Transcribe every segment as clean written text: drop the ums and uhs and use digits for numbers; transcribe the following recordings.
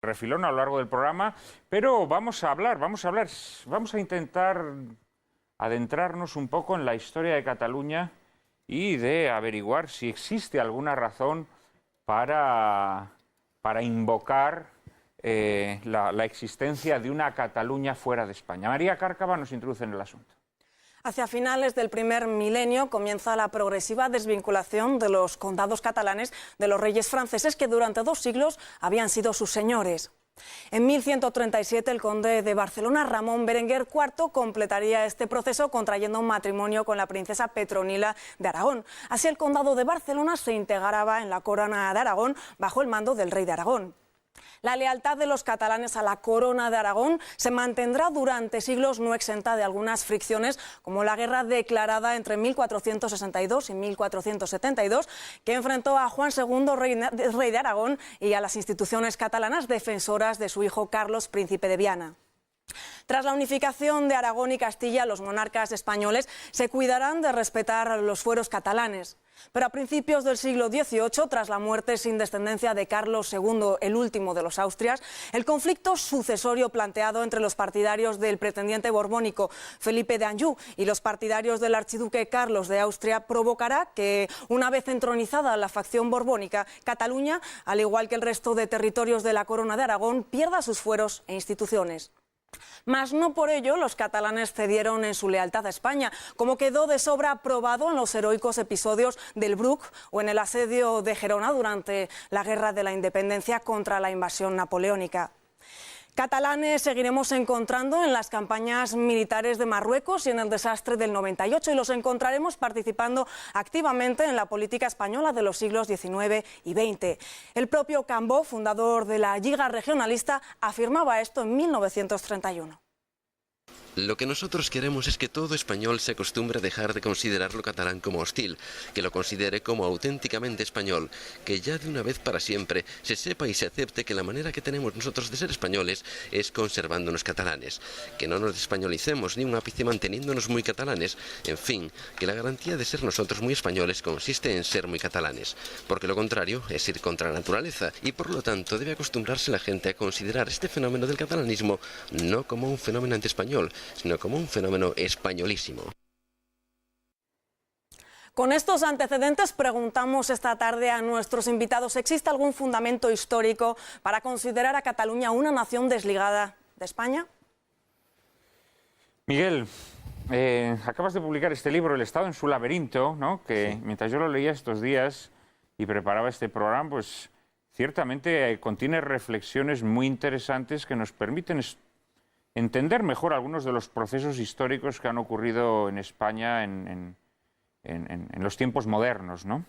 refilón a lo largo del programa, pero vamos a intentar adentrarnos un poco en la historia de Cataluña y de averiguar si existe alguna razón para invocar la existencia de una Cataluña fuera de España. María Cárcava nos introduce en el asunto. Hacia finales del primer milenio comienza la progresiva desvinculación de los condados catalanes de los reyes franceses que durante 2 siglos habían sido sus señores. En 1137 el conde de Barcelona, Ramón Berenguer IV, completaría este proceso contrayendo un matrimonio con la princesa Petronila de Aragón. Así el condado de Barcelona se integraba en la corona de Aragón bajo el mando del rey de Aragón. La lealtad de los catalanes a la corona de Aragón se mantendrá durante siglos, no exenta de algunas fricciones, como la guerra declarada entre 1462 y 1472, que enfrentó a Juan II, rey de Aragón, y a las instituciones catalanas defensoras de su hijo Carlos, príncipe de Viana. Tras la unificación de Aragón y Castilla, los monarcas españoles se cuidarán de respetar los fueros catalanes. Pero a principios del siglo XVIII, tras la muerte sin descendencia de Carlos II, el último de los Austrias, el conflicto sucesorio planteado entre los partidarios del pretendiente borbónico Felipe de Anjou y los partidarios del archiduque Carlos de Austria provocará que, una vez entronizada la facción borbónica, Cataluña, al igual que el resto de territorios de la Corona de Aragón, pierda sus fueros e instituciones. Mas no por ello los catalanes cedieron en su lealtad a España, como quedó de sobra probado en los heroicos episodios del Bruc o en el asedio de Gerona durante la Guerra de la Independencia contra la invasión napoleónica. Catalanes seguiremos encontrando en las campañas militares de Marruecos y en el desastre del 98, y los encontraremos participando activamente en la política española de los siglos XIX y XX. El propio Cambó, fundador de la Lliga Regionalista, afirmaba esto en 1931. Lo que nosotros queremos es que todo español se acostumbre a dejar de considerar lo catalán como hostil, que lo considere como auténticamente español, que ya de una vez para siempre se sepa y se acepte que la manera que tenemos nosotros de ser españoles es conservándonos catalanes, que no nos españolicemos ni un ápice manteniéndonos muy catalanes, en fin, que la garantía de ser nosotros muy españoles consiste en ser muy catalanes, porque lo contrario es ir contra la naturaleza y por lo tanto debe acostumbrarse la gente a considerar este fenómeno del catalanismo no como un fenómeno antiespañol, sino como un fenómeno españolísimo. Con estos antecedentes preguntamos esta tarde a nuestros invitados: ¿existe algún fundamento histórico para considerar a Cataluña una nación desligada de España? Miguel, acabas de publicar este libro, El Estado en su laberinto, ¿no? Que sí, mientras yo lo leía estos días y preparaba este programa, pues ciertamente contiene reflexiones muy interesantes que nos permiten entender mejor algunos de los procesos históricos que han ocurrido en España en los tiempos modernos, ¿no?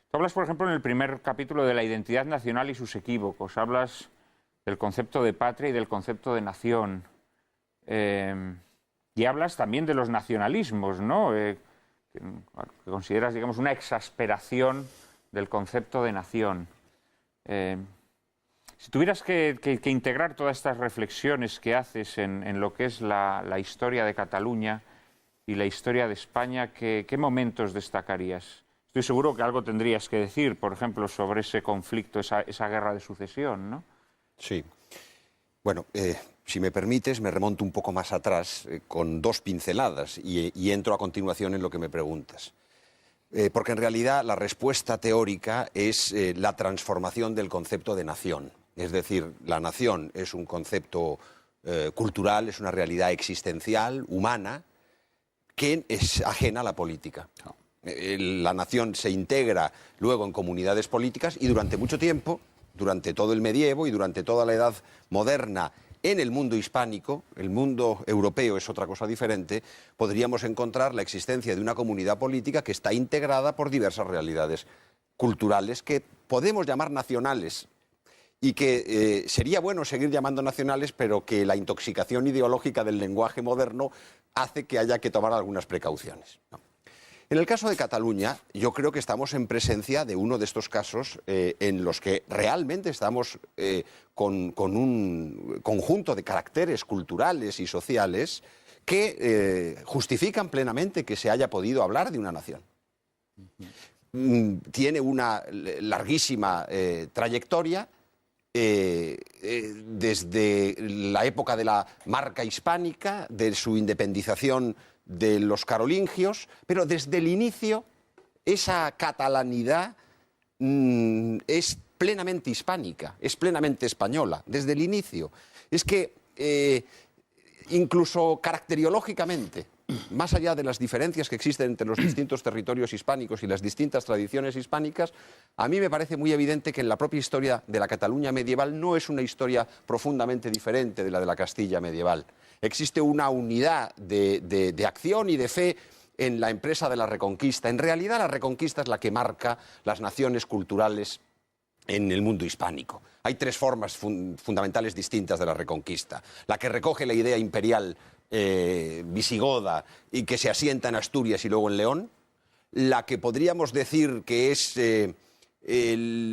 Tú hablas, por ejemplo, en el primer capítulo de la identidad nacional y sus equívocos. Hablas del concepto de patria y del concepto de nación. Y hablas también de los nacionalismos, ¿no? Que consideras, digamos, una exasperación del concepto de nación. Si tuvieras que integrar todas estas reflexiones que haces en lo que es la historia de Cataluña y la historia de España, ¿qué momentos destacarías? Estoy seguro que algo tendrías que decir, por ejemplo, sobre ese conflicto, esa guerra de sucesión, ¿no? Sí. Bueno, si me permites, me remonto un poco más atrás con 2 pinceladas y entro a continuación en lo que me preguntas. Porque en realidad la respuesta teórica es la transformación del concepto de nación. Es decir, la nación es un concepto cultural, es una realidad existencial, humana, que es ajena a la política. La nación se integra luego en comunidades políticas y durante mucho tiempo, durante todo el medievo y durante toda la edad moderna, en el mundo hispánico, el mundo europeo es otra cosa diferente, podríamos encontrar la existencia de una comunidad política que está integrada por diversas realidades culturales que podemos llamar nacionales y que sería bueno seguir llamando nacionales, pero que la intoxicación ideológica del lenguaje moderno hace que haya que tomar algunas precauciones, ¿no? En el caso de Cataluña, yo creo que estamos en presencia de uno de estos casos en los que realmente estamos con un conjunto de caracteres culturales y sociales que justifican plenamente que se haya podido hablar de una nación. Tiene una larguísima trayectoria desde la época de la marca hispánica, de su independización de los carolingios, pero desde el inicio esa catalanidad es plenamente hispánica, es plenamente española, desde el inicio. Es que incluso caracteriológicamente, más allá de las diferencias que existen entre los distintos territorios hispánicos y las distintas tradiciones hispánicas, a mí me parece muy evidente que en la propia historia de la Cataluña medieval no es una historia profundamente diferente de la Castilla medieval. Existe una unidad de acción y de fe en la empresa de la Reconquista. En realidad, la Reconquista es la que marca las naciones culturales en el mundo hispánico. Hay tres formas fundamentales distintas de la Reconquista. La que recoge la idea imperial visigoda y que se asienta en Asturias y luego en León. La que podríamos decir que es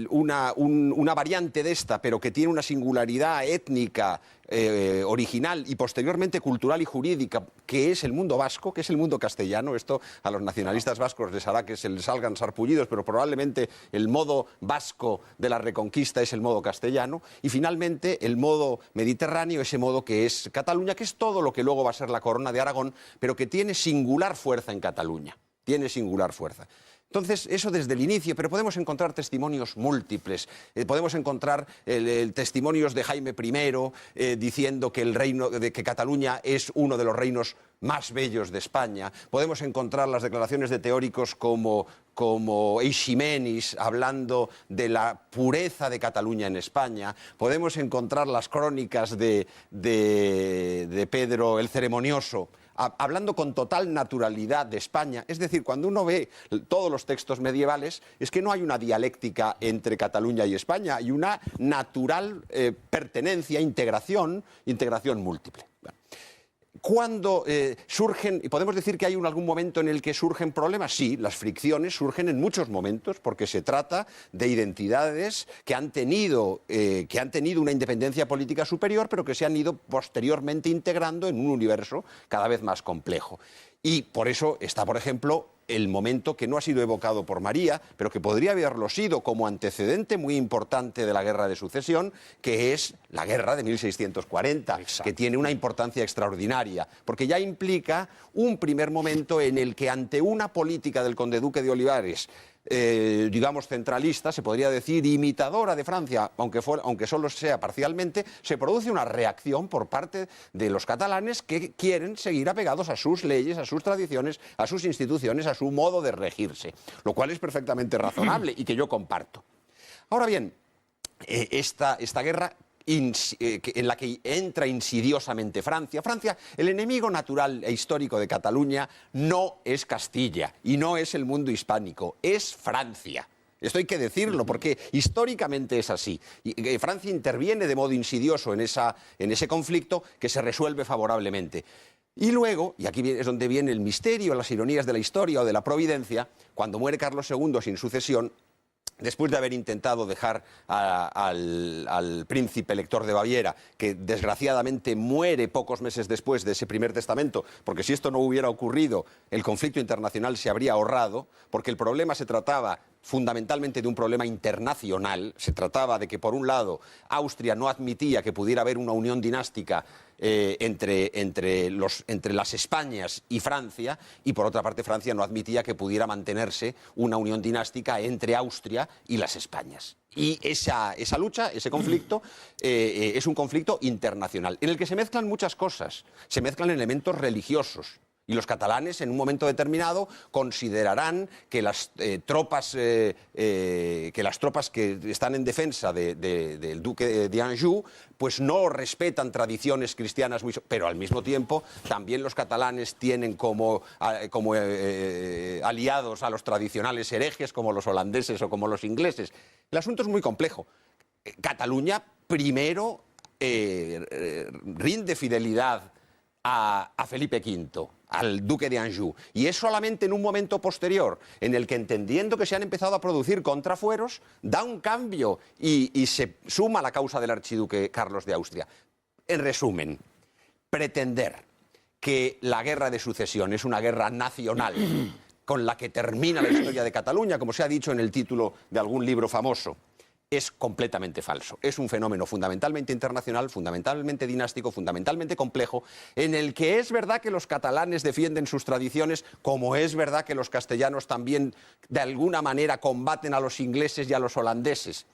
una variante de esta, pero que tiene una singularidad étnica original y posteriormente cultural y jurídica, que es el mundo vasco, que es el mundo castellano. Esto a los nacionalistas vascos les hará que se les salgan sarpullidos, pero probablemente el modo vasco de la Reconquista es el modo castellano. Y finalmente el modo mediterráneo, ese modo que es Cataluña, que es todo lo que luego va a ser la corona de Aragón, pero que tiene singular fuerza en Cataluña. Tiene singular fuerza. Entonces, eso desde el inicio, pero podemos encontrar testimonios múltiples. Podemos encontrar testimonios de Jaime I diciendo que Cataluña es uno de los reinos más bellos de España. Podemos encontrar las declaraciones de teóricos como Eiximenis hablando de la pureza de Cataluña en España. Podemos encontrar las crónicas de Pedro el Ceremonioso hablando con total naturalidad de España. Es decir, cuando uno ve todos los textos medievales, es que no hay una dialéctica entre Cataluña y España, hay una natural pertenencia, integración múltiple. Bueno. Cuando surgen, y podemos decir que hay algún momento en el que surgen problemas, sí, las fricciones surgen en muchos momentos, porque se trata de identidades que han tenido una independencia política superior, pero que se han ido posteriormente integrando en un universo cada vez más complejo. Y por eso está, por ejemplo, el momento que no ha sido evocado por María, pero que podría haberlo sido como antecedente muy importante de la Guerra de Sucesión, que es la Guerra de 1640, Exacto. que tiene una importancia extraordinaria, porque ya implica un primer momento en el que ante una política del conde-duque de Olivares, digamos centralista, se podría decir imitadora de Francia, aunque solo sea parcialmente, se produce una reacción por parte de los catalanes que quieren seguir apegados a sus leyes, a sus tradiciones, a sus instituciones, a su modo de regirse, lo cual es perfectamente razonable y que yo comparto. Ahora bien, esta guerra en la que entra insidiosamente Francia. Francia, el enemigo natural e histórico de Cataluña no es Castilla y no es el mundo hispánico, es Francia. Esto hay que decirlo porque históricamente es así. Y Francia interviene de modo insidioso en ese conflicto que se resuelve favorablemente. Y luego, y aquí es donde viene el misterio, las ironías de la historia o de la providencia, cuando muere Carlos II sin sucesión, después de haber intentado dejar al príncipe elector de Baviera, que desgraciadamente muere pocos meses después de ese primer testamento, porque si esto no hubiera ocurrido, el conflicto internacional se habría ahorrado, porque el problema se trataba fundamentalmente de un problema internacional. Se trataba de que, por un lado, Austria no admitía que pudiera haber una unión dinástica entre las Españas y Francia, y por otra parte Francia no admitía que pudiera mantenerse una unión dinástica entre Austria y las Españas. Y esa lucha, ese conflicto, es un conflicto internacional, en el que se mezclan muchas cosas. Se mezclan elementos religiosos. Y los catalanes, en un momento determinado, considerarán que las tropas que están en defensa del duque de Anjou, pues no respetan tradiciones cristianas, pero al mismo tiempo también los catalanes tienen como aliados a los tradicionales herejes, como los holandeses o como los ingleses. El asunto es muy complejo. Cataluña primero rinde fidelidad a Felipe V, al duque de Anjou, y es solamente en un momento posterior en el que, entendiendo que se han empezado a producir contrafueros, da un cambio y se suma a la causa del archiduque Carlos de Austria. En resumen, pretender que la guerra de sucesión es una guerra nacional con la que termina la historia de Cataluña, como se ha dicho en el título de algún libro famoso, es completamente falso. Es un fenómeno fundamentalmente internacional, fundamentalmente dinástico, fundamentalmente complejo, en el que es verdad que los catalanes defienden sus tradiciones, como es verdad que los castellanos también de alguna manera combaten a los ingleses y a los holandeses.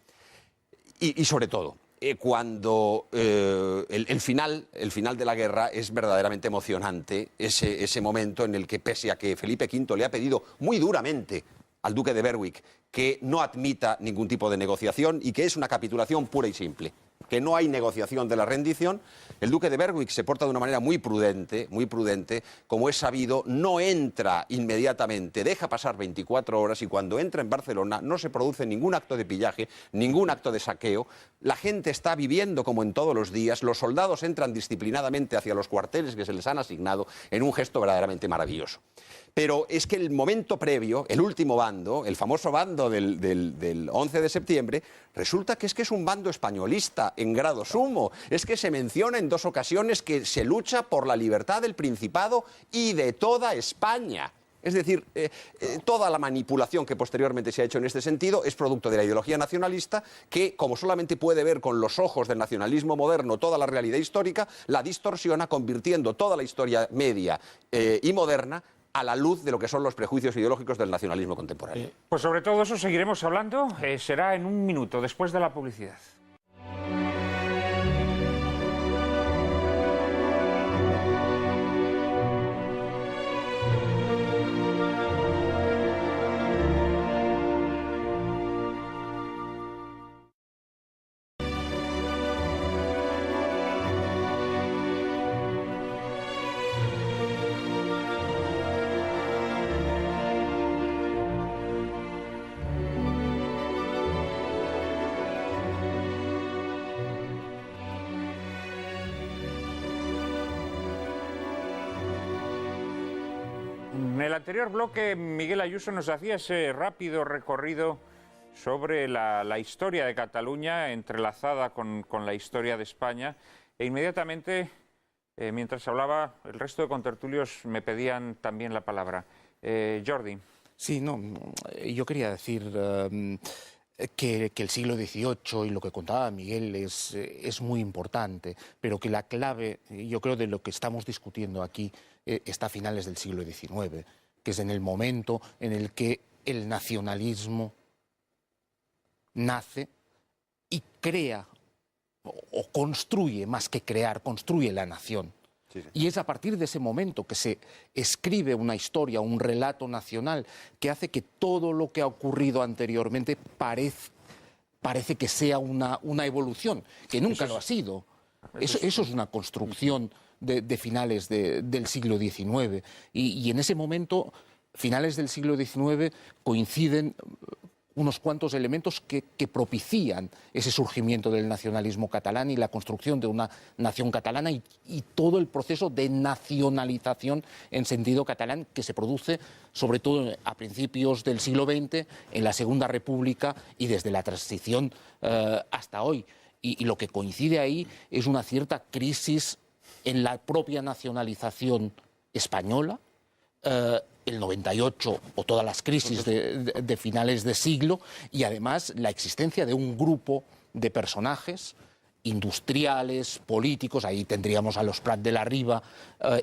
Y sobre todo, cuando el final de la guerra es verdaderamente emocionante, ese momento en el que, pese a que Felipe V le ha pedido muy duramente al duque de Berwick que no admita ningún tipo de negociación y que es una capitulación pura y simple, que no hay negociación de la rendición, el duque de Berwick se porta de una manera muy prudente, como es sabido, no entra inmediatamente, deja pasar 24 horas y cuando entra en Barcelona no se produce ningún acto de pillaje, ningún acto de saqueo, la gente está viviendo como en todos los días, los soldados entran disciplinadamente hacia los cuarteles que se les han asignado en un gesto verdaderamente maravilloso. Pero es que el momento previo, el último bando, el famoso bando del 11 de septiembre, resulta que es un bando españolista en grado sumo. Es que se menciona en 2 ocasiones que se lucha por la libertad del Principado y de toda España. Es decir, toda la manipulación que posteriormente se ha hecho en este sentido es producto de la ideología nacionalista que, como solamente puede ver con los ojos del nacionalismo moderno toda la realidad histórica, la distorsiona convirtiendo toda la historia media y moderna a la luz de lo que son los prejuicios ideológicos del nacionalismo contemporáneo. Pues sobre todo eso seguiremos hablando, será en un minuto, después de la publicidad. En el anterior bloque, Miguel Ayuso nos hacía ese rápido recorrido sobre la historia de Cataluña entrelazada con la historia de España e inmediatamente, mientras hablaba, el resto de contertulios me pedían también la palabra. Jordi. Sí, no, yo quería decir que el siglo XVIII y lo que contaba Miguel es muy importante, pero que la clave, yo creo, de lo que estamos discutiendo aquí está a finales del siglo XIX, que es en el momento en el que el nacionalismo nace y crea o construye, más que crear, construye la nación. Sí, sí. Y es a partir de ese momento que se escribe una historia, un relato nacional que hace que todo lo que ha ocurrido anteriormente parece que sea una evolución, que nunca lo ha sido. Eso es una construcción de finales del siglo XIX. Y en ese momento, finales del siglo XIX, coinciden unos cuantos elementos que propician ese surgimiento del nacionalismo catalán y la construcción de una nación catalana y todo el proceso de nacionalización en sentido catalán que se produce sobre todo a principios del siglo XX, en la Segunda República y desde la transición hasta hoy. Y lo que coincide ahí es una cierta crisis en la propia nacionalización española, el 98 o todas las crisis de finales de siglo y además la existencia de un grupo de personajes industriales, políticos, ahí tendríamos a los Prat de la Riba,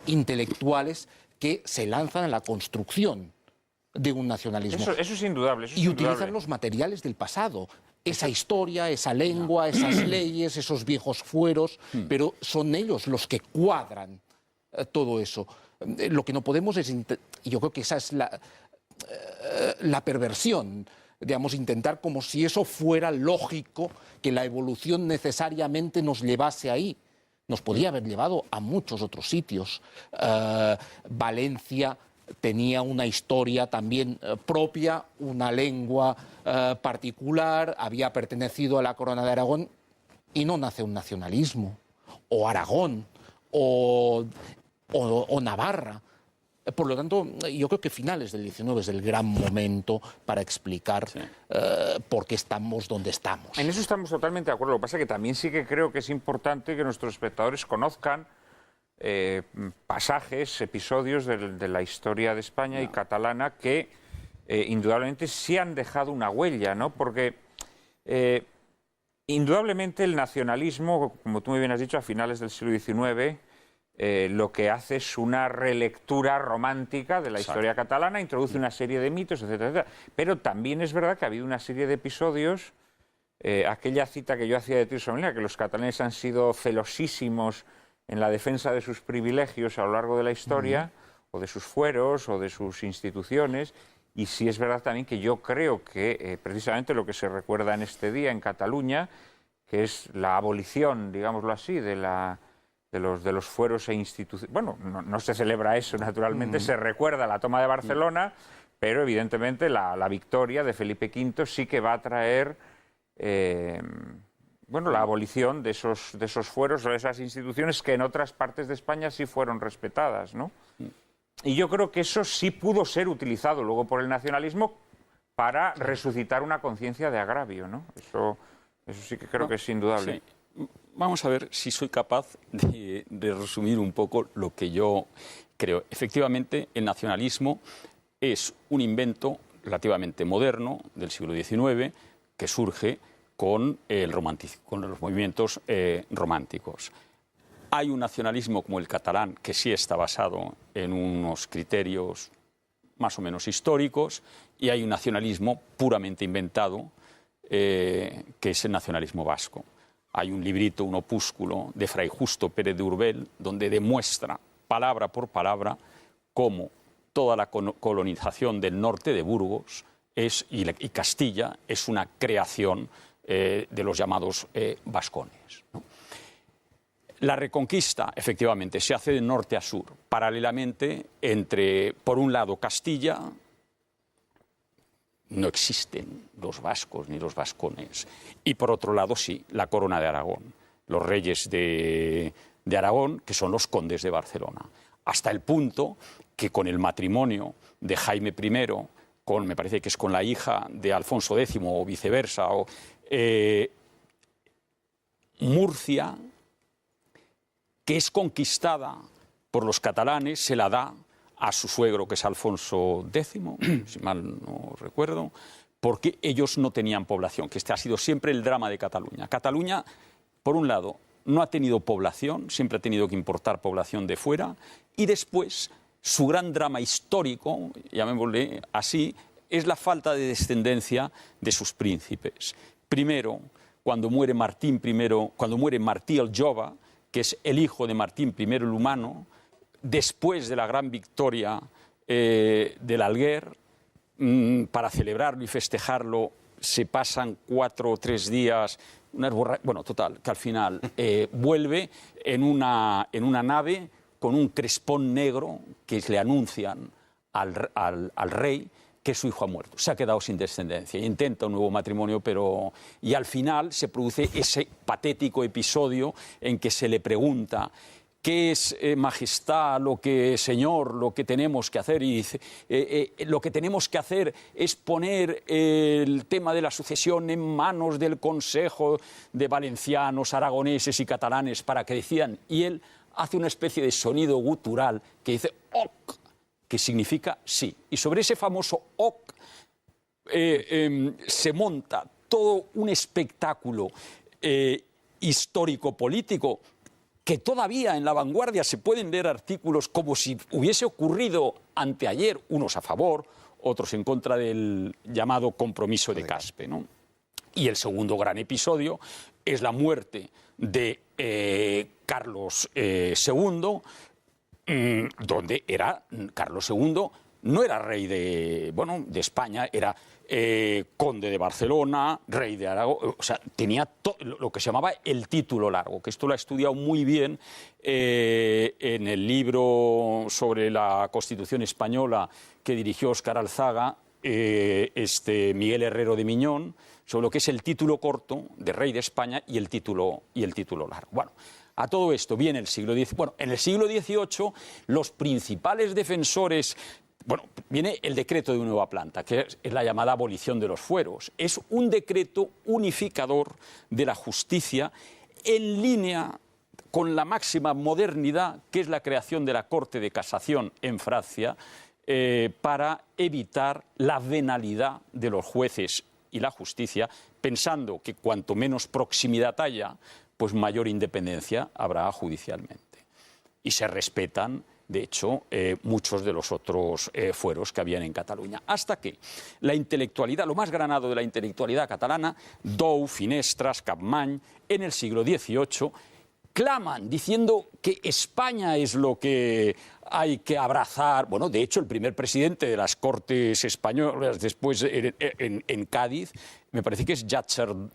intelectuales, que se lanzan a la construcción de un nacionalismo. Eso es indudable. Y utilizan los materiales del pasado. Esa historia, esa lengua, esas leyes, esos viejos fueros, pero son ellos los que cuadran todo eso. Lo que no podemos es, yo creo que esa es la perversión, digamos, intentar como si eso fuera lógico, que la evolución necesariamente nos llevase ahí. Nos podía haber llevado a muchos otros sitios. Valencia tenía una historia también propia, una lengua particular, había pertenecido a la corona de Aragón y no nace un nacionalismo. O Aragón, o Navarra. Por lo tanto, yo creo que finales del XIX es el gran momento para explicar por qué estamos donde estamos. En eso estamos totalmente de acuerdo. Lo que pasa es que también sí que creo que es importante que nuestros espectadores conozcan pasajes, episodios de la historia de España y catalana que indudablemente sí han dejado una huella, ¿no? Porque Indudablemente el nacionalismo, como tú muy bien has dicho, a finales del siglo XIX, lo que hace es una relectura romántica de la historia catalana, introduce una serie de mitos, etcétera, etcétera. Pero también es verdad que ha habido una serie de episodios, aquella cita que yo hacía de Tirso Molina, que los catalanes han sido celosísimos en la defensa de sus privilegios a lo largo de la historia, o de sus fueros, o de sus instituciones. Y sí es verdad también que yo creo que precisamente lo que se recuerda en este día en Cataluña, que es la abolición, digámoslo así, de los fueros e instituciones. Bueno, no se celebra eso, naturalmente, se recuerda la toma de Barcelona, pero evidentemente la victoria de Felipe V sí que va a traer la abolición de esos fueros o de esas instituciones que en otras partes de España sí fueron respetadas, ¿no? Y yo creo que eso sí pudo ser utilizado luego por el nacionalismo para resucitar una conciencia de agravio, ¿no? Eso sí que creo que es indudable. Sí. Vamos a ver si soy capaz de resumir un poco lo que yo creo. Efectivamente, el nacionalismo es un invento relativamente moderno del siglo XIX que surge con los movimientos románticos. Hay un nacionalismo como el catalán que sí está basado en unos criterios más o menos históricos, y hay un nacionalismo puramente inventado que es el nacionalismo vasco. Hay un librito, un opúsculo de Fray Justo Pérez de Urbel, donde demuestra palabra por palabra cómo toda la colonización del norte de Burgos y Castilla es una creación de los llamados vascones, ¿no? La reconquista, efectivamente, se hace de norte a sur, paralelamente entre, por un lado, Castilla. No existen los vascos ni los vascones. Y por otro lado, sí, la corona de Aragón, los reyes de Aragón, que son los condes de Barcelona. Hasta el punto que con el matrimonio de Jaime I, me parece que es con la hija de Alfonso X o viceversa, Murcia, que es conquistada por los catalanes, se la da a su suegro, que es Alfonso X, si mal no recuerdo, porque ellos no tenían población, que este ha sido siempre el drama de Cataluña. Cataluña, por un lado, no ha tenido población, siempre ha tenido que importar población de fuera, y después su gran drama histórico, llamémosle así, es la falta de descendencia de sus príncipes. Primero, cuando muere Martí el Jove, que es el hijo de Martín I el Humano, después de la gran victoria del Alguer, para celebrarlo y festejarlo se pasan 4 o 3 días, que al final vuelve en una nave con un crespón negro que le anuncian al rey que su hijo ha muerto, se ha quedado sin descendencia, intenta un nuevo matrimonio, y al final se produce ese patético episodio en que se le pregunta ¿qué es, majestad, señor, lo que tenemos que hacer? Y dice, lo que tenemos que hacer es poner el tema de la sucesión en manos del Consejo de valencianos, aragoneses y catalanes para que decidan. Y él hace una especie de sonido gutural que dice «ok», que significa sí. Y sobre ese famoso «ok» se monta todo un espectáculo histórico-político que todavía en La Vanguardia se pueden leer artículos como si hubiese ocurrido anteayer, unos a favor, otros en contra del llamado compromiso de Caspe, ¿no? Y el segundo gran episodio es la muerte de Carlos II, donde Carlos II no era rey de España, era conde de Barcelona, rey de Aragón, o sea, tenía lo que se llamaba el título largo, que esto lo ha estudiado muy bien en el libro sobre la Constitución española que dirigió Óscar Alzaga, Miguel Herrero de Miñón, sobre lo que es el título corto de rey de España y el título largo. Bueno, a todo esto viene el siglo XIX. Bueno, en el siglo XVIII los principales defensores... viene el decreto de nueva planta, que es la llamada abolición de los fueros. Es un decreto unificador de la justicia en línea con la máxima modernidad, que es la creación de la Corte de Casación en Francia, para evitar la venalidad de los jueces y la justicia, pensando que cuanto menos proximidad haya, pues mayor independencia habrá judicialmente. Y se respetan, de hecho, muchos de los otros fueros que habían en Cataluña. Hasta que la intelectualidad, lo más granado de la intelectualidad catalana, Dou, Finestras, Capmany, en el siglo XVIII, claman diciendo que España es lo que hay que abrazar. Bueno, de hecho, el primer presidente de las Cortes españolas después en Cádiz, me parece que es Lázaro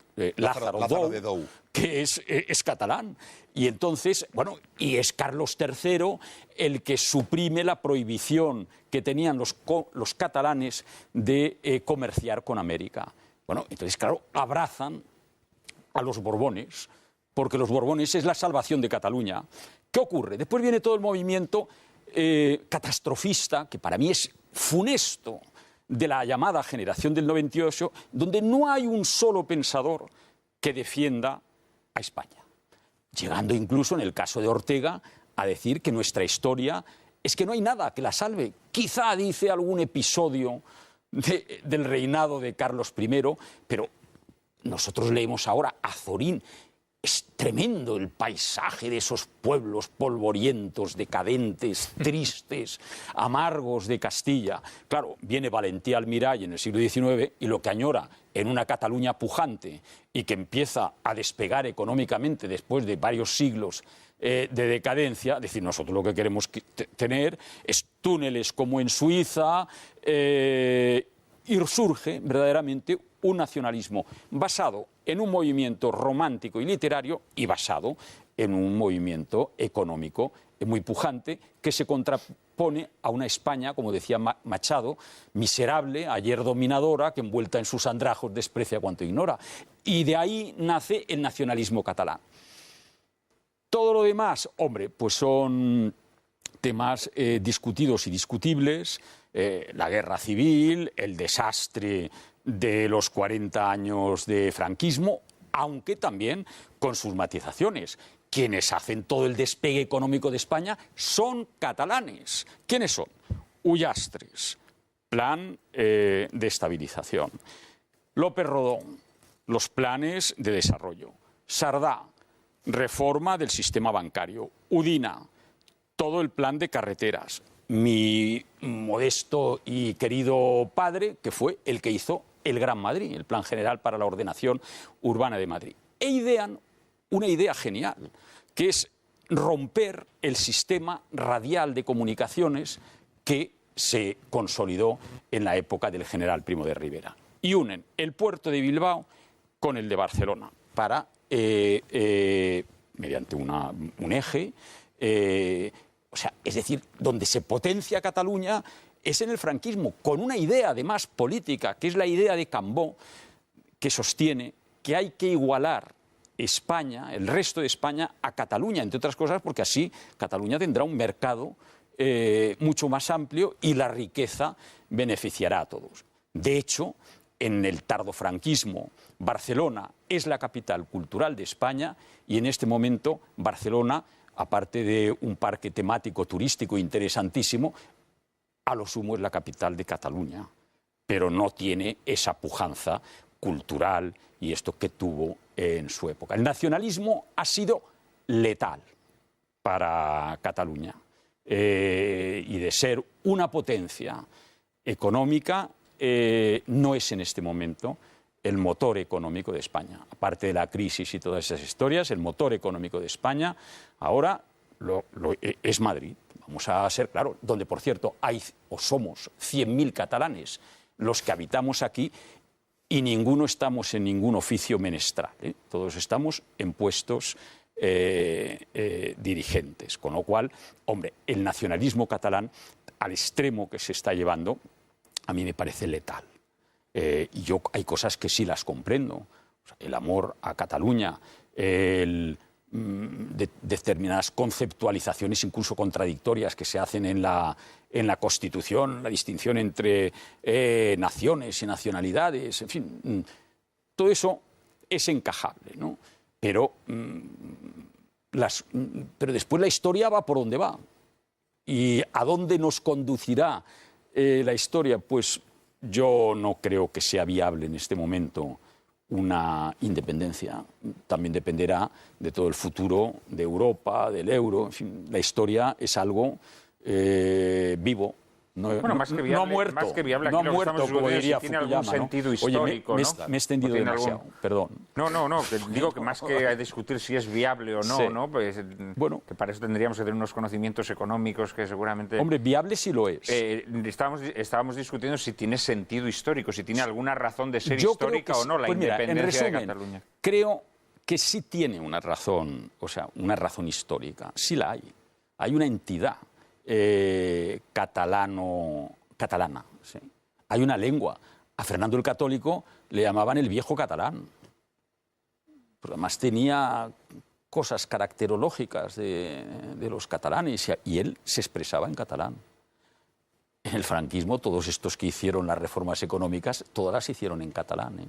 Dou, que es catalán. Y entonces, bueno, y es Carlos III el que suprime la prohibición que tenían los catalanes de comerciar con América. Bueno, entonces, claro, abrazan a los Borbones, porque los Borbones es la salvación de Cataluña. ¿Qué ocurre? Después viene todo el movimiento catastrofista, que para mí es funesto, de la llamada generación del 98, donde no hay un solo pensador que defienda a España. Llegando incluso, en el caso de Ortega, a decir que nuestra historia es que no hay nada que la salve. Quizá dice algún episodio del reinado de Carlos I, pero nosotros leemos ahora a Zorín. Es tremendo el paisaje de esos pueblos polvorientos, decadentes, tristes, amargos de Castilla. Claro, viene Valentí Almirall en el siglo XIX y lo que añora en una Cataluña pujante y que empieza a despegar económicamente después de varios siglos de decadencia, es decir, nosotros lo que queremos tener es túneles como en Suiza, y surge verdaderamente un nacionalismo basado en un movimiento romántico y literario y basado en un movimiento económico muy pujante que se contrapone a una España, como decía Machado, miserable, ayer dominadora, que envuelta en sus andrajos desprecia cuanto ignora. Y de ahí nace el nacionalismo catalán. Todo lo demás, hombre, pues son temas discutidos y discutibles, la guerra civil, el desastre de los 40 años de franquismo, aunque también con sus matizaciones. Quienes hacen todo el despegue económico de España son catalanes. ¿Quiénes son? Ullastres, plan de estabilización. López Rodón, los planes de desarrollo. Sardá, reforma del sistema bancario. Udina, todo el plan de carreteras. Mi modesto y querido padre, que fue el que hizo el Gran Madrid, el Plan General para la Ordenación Urbana de Madrid. E idean una idea genial, que es romper el sistema radial de comunicaciones que se consolidó en la época del general Primo de Rivera. Y unen el puerto de Bilbao con el de Barcelona para, mediante un eje, o sea, es decir, donde se potencia Cataluña es en el franquismo, con una idea además política, que es la idea de Cambó, que sostiene que hay que igualar España, el resto de España, a Cataluña, entre otras cosas, porque así Cataluña tendrá un mercado mucho más amplio y la riqueza beneficiará a todos. De hecho, en el tardofranquismo, Barcelona es la capital cultural de España y en este momento Barcelona, aparte de un parque temático turístico interesantísimo, a lo sumo es la capital de Cataluña, pero no tiene esa pujanza cultural y esto que tuvo en su época. El nacionalismo ha sido letal para Cataluña y de ser una potencia económica no es en este momento el motor económico de España. Aparte de la crisis y todas esas historias, el motor económico de España ahora es Madrid. Vamos a ser claros, donde por cierto hay o somos 100.000 catalanes los que habitamos aquí y ninguno estamos en ningún oficio menestral, ¿eh? Todos estamos en puestos dirigentes, con lo cual, hombre, el nacionalismo catalán al extremo que se está llevando a mí me parece letal. Y yo hay cosas que sí las comprendo, o sea, el amor a Cataluña, de determinadas conceptualizaciones incluso contradictorias que se hacen en la Constitución, la distinción entre naciones y nacionalidades, en fin, todo eso es encajable, ¿no? Pero después la historia va por donde va. ¿Y a dónde nos conducirá la historia? Pues Yo no creo que sea viable en este momento una independencia. También dependerá de todo el futuro de Europa, del euro. En fin, la historia es algo vivo. No, bueno, más que viable, no ha muerto, más que viable, no aquí ha lo que muerto, estamos como discutiendo es diría si tiene Fukuyama, algún sentido ¿no? histórico, Oye, ¿no? me he extendido demasiado, perdón. No, que digo que más que discutir si es viable o no, Sí. ¿no? Pues, Bueno. que para eso tendríamos que tener unos conocimientos económicos que seguramente... Hombre, viable sí lo es. Estábamos discutiendo si tiene sentido histórico, si tiene alguna razón de ser Yo creo histórica que o no la pues mira, independencia en resumen, de Cataluña. Creo que sí tiene una razón, o sea, una razón histórica. Sí la hay. Hay una entidad catalana. ¿Sí? Hay una lengua. A Fernando el Católico le llamaban el viejo catalán. Pero además tenía cosas caracterológicas de los catalanes y él se expresaba en catalán. En el franquismo, todos estos que hicieron las reformas económicas, todas las hicieron en catalán, ¿eh?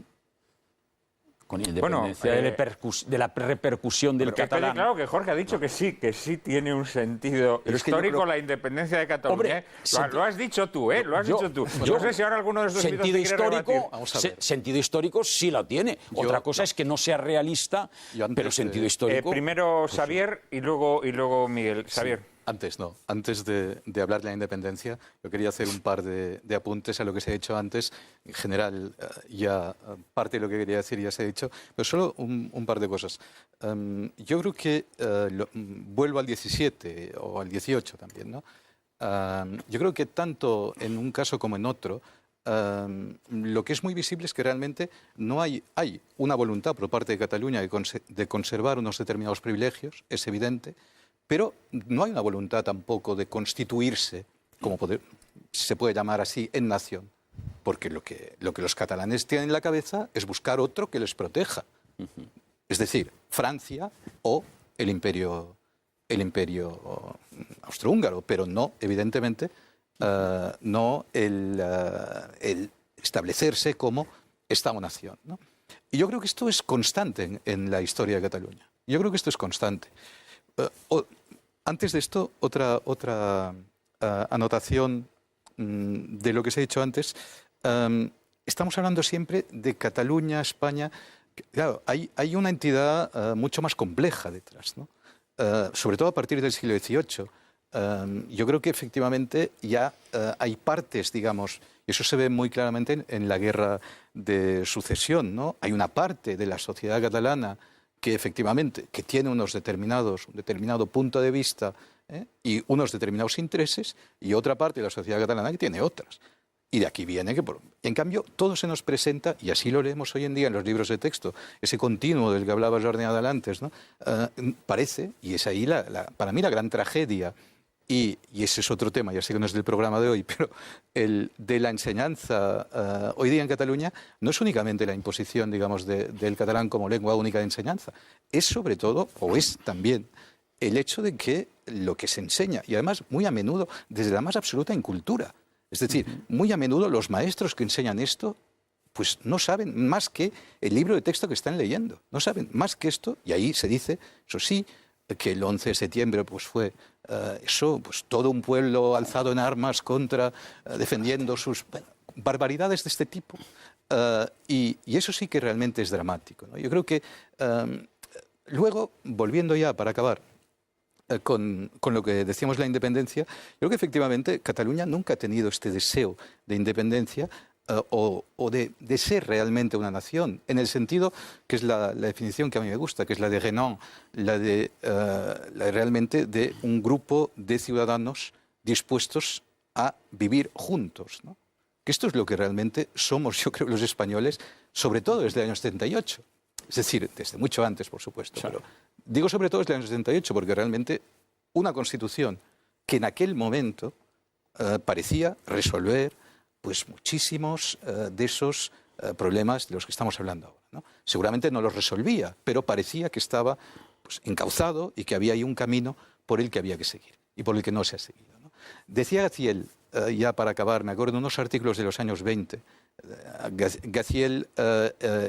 Con independencia de la repercusión del Que quede catalán. claro que Jorge ha dicho que sí tiene un sentido Pero es que yo histórico creo- la independencia de Cataluña. Hombre, ¿eh? Lo has dicho tú, ¿eh? Lo has dicho tú. yo- No sé si ahora alguno de estos mitos sentido te quiere histórico, rebatir. Vamos a ver. sentido histórico sí lo tiene. Otra cosa es que no sea realista, Yo antes pero sentido histórico. Primero Xavier y luego Miguel. Xavier. Antes de hablar de la independencia, yo quería hacer un par de apuntes a lo que se ha dicho antes. En general, parte de lo que quería decir ya se ha dicho, pero solo un par de cosas. Yo creo que, vuelvo al 17 o al 18 también, ¿no? Yo creo que tanto en un caso como en otro, lo que es muy visible es que realmente no hay una voluntad por parte de Cataluña de conservar unos determinados privilegios, es evidente, pero no hay una voluntad tampoco de constituirse, como se puede llamar así, en nación. Porque lo que los catalanes tienen en la cabeza es buscar otro que les proteja. Es decir, Francia o el imperio austrohúngaro, pero no, evidentemente, no el establecerse como Estado-nación, ¿no? Y yo creo que esto es constante en la historia de Cataluña. Yo creo que esto es constante. Antes de esto, otra anotación de lo que se ha dicho antes. Estamos hablando siempre de Cataluña, España. Claro, hay una entidad mucho más compleja detrás, ¿no? Sobre todo a partir del siglo XVIII. Yo creo que efectivamente ya hay partes, digamos, y eso se ve muy claramente en la guerra de sucesión, ¿no? Hay una parte de la sociedad catalana que efectivamente que tiene un determinado punto de vista y unos determinados intereses, y otra parte de la sociedad catalana que tiene otras. Y de aquí viene que, en cambio, todo se nos presenta, y así lo leemos hoy en día en los libros de texto, ese continuo del que hablaba Jordi Nadal antes, ¿no? Parece, y es ahí para mí la gran tragedia, y ese es otro tema, ya sé que no es del programa de hoy, pero el de la enseñanza hoy día en Cataluña no es únicamente la imposición, digamos, del catalán como lengua única de enseñanza, es sobre todo, o es también, el hecho de que lo que se enseña, y además muy a menudo desde la más absoluta incultura, es decir, muy a menudo los maestros que enseñan esto pues no saben más que el libro de texto que están leyendo, no saben más que esto, y ahí se dice, eso sí, que el 11 de septiembre pues fue pues todo un pueblo alzado en armas contra, defendiendo sus barbaridades de este tipo. Y eso sí que realmente es dramático, ¿no? Yo creo que luego, volviendo ya para acabar con lo que decíamos la independencia, creo que efectivamente Cataluña nunca ha tenido este deseo de independencia o de ser realmente una nación, en el sentido que es la definición que a mí me gusta, que es la de Renan, la de realmente de un grupo de ciudadanos dispuestos a vivir juntos, ¿no? Que esto es lo que realmente somos, yo creo, los españoles, sobre todo desde el año 78. Es decir, desde mucho antes, por supuesto. Pero digo sobre todo desde el año 78 porque realmente una Constitución que en aquel momento parecía resolver pues muchísimos de esos problemas de los que estamos hablando ahora, ¿no? Seguramente no los resolvía, pero parecía que estaba pues, encauzado y que había ahí un camino por el que había que seguir y por el que no se ha seguido, ¿no? Decía Gaziel, ya para acabar, me acuerdo de unos artículos de los años 20, Gaziel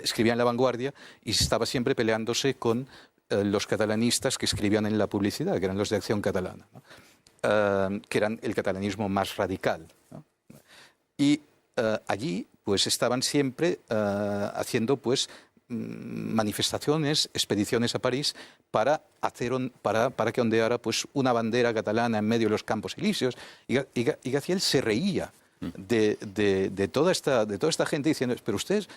escribía en La Vanguardia y estaba siempre peleándose con los catalanistas que escribían en la publicidad, que eran los de Acción Catalana, ¿no? Que eran el catalanismo más radical, ¿no? Y allí pues estaban siempre haciendo pues manifestaciones, expediciones a París para que ondeara pues una bandera catalana en medio de los Campos Elíseos, y Gaziel se reía de toda esta gente diciendo, pero ustedes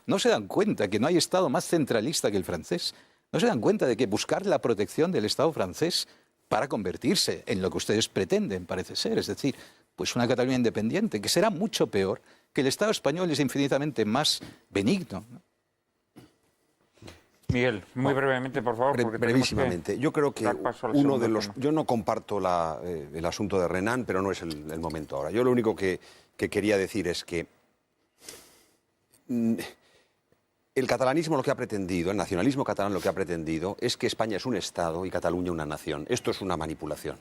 no se dan cuenta que no hay Estado más centralista que el francés, no se dan cuenta de que buscar la protección del Estado francés para convertirse en lo que ustedes pretenden, parece ser, es decir, pues una Cataluña independiente, que será mucho peor, que el Estado español es infinitamente más benigno, ¿no? Miguel, muy brevemente, por favor. Porque brevísimamente. Yo creo que uno de los... Yo no comparto el asunto de Renan, pero no es el momento ahora. Yo lo único que quería decir es que el catalanismo lo que ha pretendido, el nacionalismo catalán lo que ha pretendido es que España es un Estado y Cataluña una nación. Esto es una manipulación.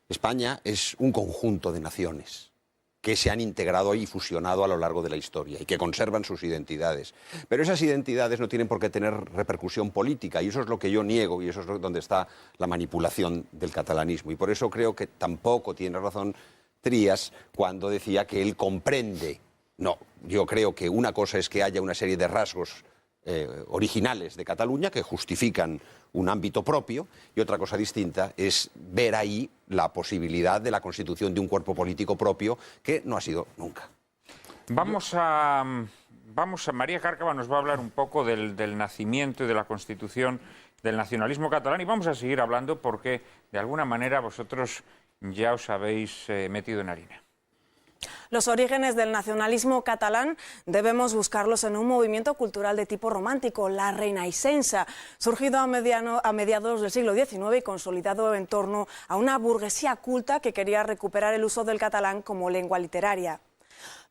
España es un conjunto de naciones que se han integrado y fusionado a lo largo de la historia y que conservan sus identidades. Pero esas identidades no tienen por qué tener repercusión política, y eso es lo que yo niego, y eso es donde está la manipulación del catalanismo. Y por eso creo que tampoco tiene razón Trías cuando decía que él comprende. No, yo creo que una cosa es que haya una serie de rasgos originales de Cataluña que justifican un ámbito propio, y otra cosa distinta es ver ahí la posibilidad de la constitución de un cuerpo político propio que no ha sido nunca. Vamos a María Cárcava nos va a hablar un poco del nacimiento y de la constitución del nacionalismo catalán, y vamos a seguir hablando porque de alguna manera vosotros ya os habéis metido en harina. Los orígenes del nacionalismo catalán debemos buscarlos en un movimiento cultural de tipo romántico, la Renaixença, surgido a mediados del siglo XIX y consolidado en torno a una burguesía culta que quería recuperar el uso del catalán como lengua literaria.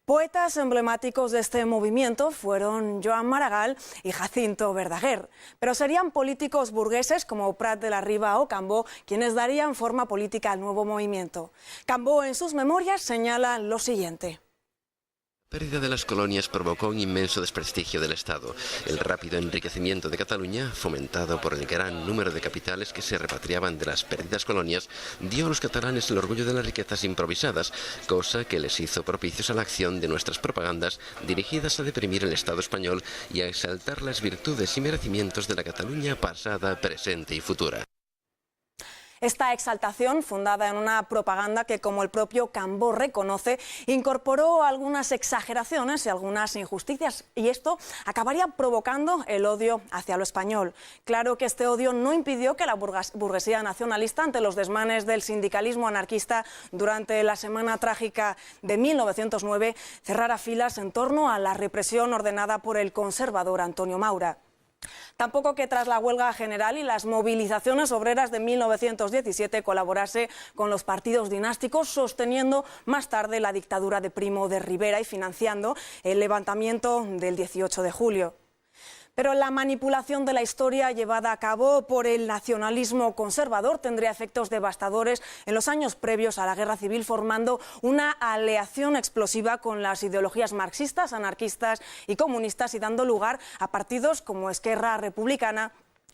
Poetas emblemáticos de este movimiento fueron Joan Maragall y Jacinto Verdaguer, pero serían políticos burgueses como Prat de la Riba o Cambó quienes darían forma política al nuevo movimiento. Cambó en sus memorias señala lo siguiente. La pérdida de las colonias provocó un inmenso desprestigio del Estado. El rápido enriquecimiento de Cataluña, fomentado por el gran número de capitales que se repatriaban de las perdidas colonias, dio a los catalanes el orgullo de las riquezas improvisadas, cosa que les hizo propicios a la acción de nuestras propagandas dirigidas a deprimir el Estado español y a exaltar las virtudes y merecimientos de la Cataluña pasada, presente y futura. Esta exaltación, fundada en una propaganda que, como el propio Cambó reconoce, incorporó algunas exageraciones y algunas injusticias, y esto acabaría provocando el odio hacia lo español. Claro que este odio no impidió que la burguesía nacionalista, ante los desmanes del sindicalismo anarquista durante la Semana Trágica de 1909, cerrara filas en torno a la represión ordenada por el conservador Antonio Maura. Tampoco que tras la huelga general y las movilizaciones obreras de 1917 colaborase con los partidos dinásticos, sosteniendo más tarde la dictadura de Primo de Rivera y financiando el levantamiento del 18 de julio. Pero la manipulación de la historia llevada a cabo por el nacionalismo conservador tendría efectos devastadores en los años previos a la Guerra Civil, formando una aleación explosiva con las ideologías marxistas, anarquistas y comunistas, y dando lugar a partidos como Esquerra Republicana,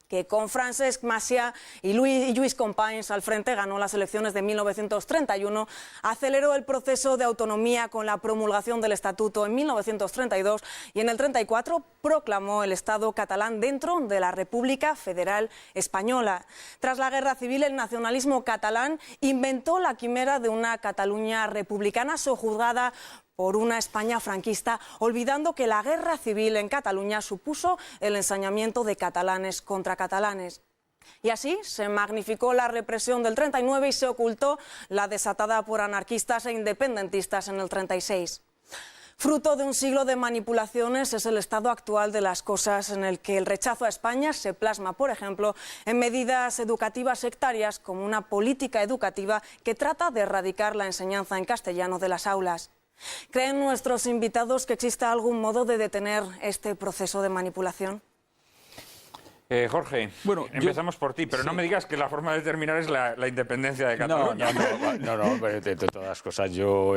que con Francesc Macià y Lluís Companys al frente ganó las elecciones de 1931, aceleró el proceso de autonomía con la promulgación del Estatuto en 1932 y en el 34 proclamó el Estado catalán dentro de la República Federal Española. Tras la Guerra Civil, el nacionalismo catalán inventó la quimera de una Cataluña republicana sojuzgada por una España franquista, olvidando que la guerra civil en Cataluña supuso el ensañamiento de catalanes contra catalanes. Y así se magnificó la represión del 39 y se ocultó la desatada por anarquistas e independentistas en el 36. Fruto de un siglo de manipulaciones es el estado actual de las cosas, en el que el rechazo a España se plasma, por ejemplo, en medidas educativas sectarias como una política educativa que trata de erradicar la enseñanza en castellano de las aulas. ¿Creen nuestros invitados que exista algún modo de detener este proceso de manipulación? Jorge, bueno, empezamos por ti, pero sí. No me digas que la forma de terminar es la independencia de Cataluña. No, de todas las cosas, yo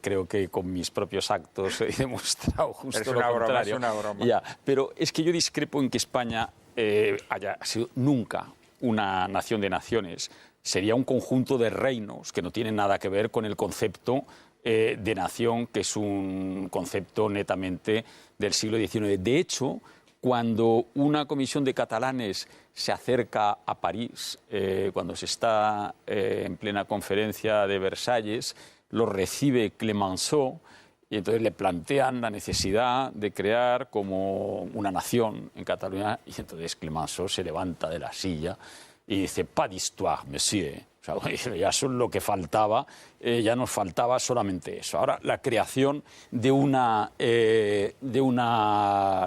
creo que con mis propios actos he demostrado justo lo contrario. Es una broma. Ya, pero es que yo discrepo en que España haya sido nunca una nación de naciones. Sería un conjunto de reinos que no tienen nada que ver con el concepto de nación, que es un concepto netamente del siglo XIX. De hecho, cuando una comisión de catalanes se acerca a París, cuando se está en plena conferencia de Versalles, lo recibe Clemenceau y entonces le plantean la necesidad de crear como una nación en Cataluña, y entonces Clemenceau se levanta de la silla y dice: «Pas d'histoire, monsieur». O sea, ya eso es lo que faltaba, ya nos faltaba solamente eso. Ahora, la creación de una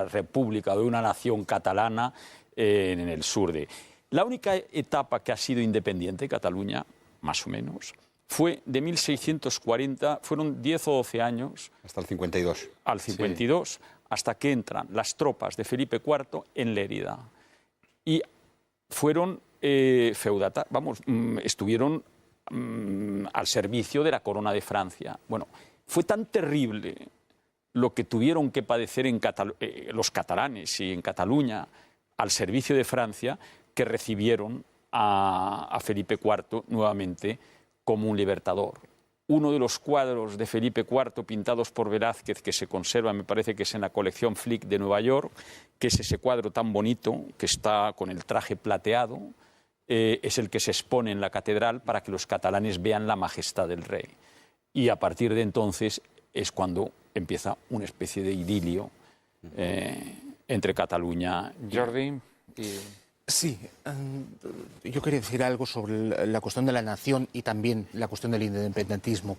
república, de una nación catalana en el sur de... La única etapa que ha sido independiente, Cataluña, más o menos, fue de 1640, fueron 10 o 12 años. Hasta el 52. Al 52, sí. Hasta que entran las tropas de Felipe IV en Lérida. Y fueron estuvieron al servicio de la corona de Francia. Bueno, fue tan terrible lo que tuvieron que padecer los catalanes y en Cataluña al servicio de Francia, que recibieron a Felipe IV nuevamente como un libertador. Uno de los cuadros de Felipe IV pintados por Velázquez, que se conserva, me parece que es en la colección Flick de Nueva York, que es ese cuadro tan bonito que está con el traje plateado, es el que se expone en la catedral para que los catalanes vean la majestad del rey. Y a partir de entonces es cuando empieza una especie de idilio entre Cataluña y... Jordi. Sí, yo quería decir algo sobre la cuestión de la nación y también la cuestión del independentismo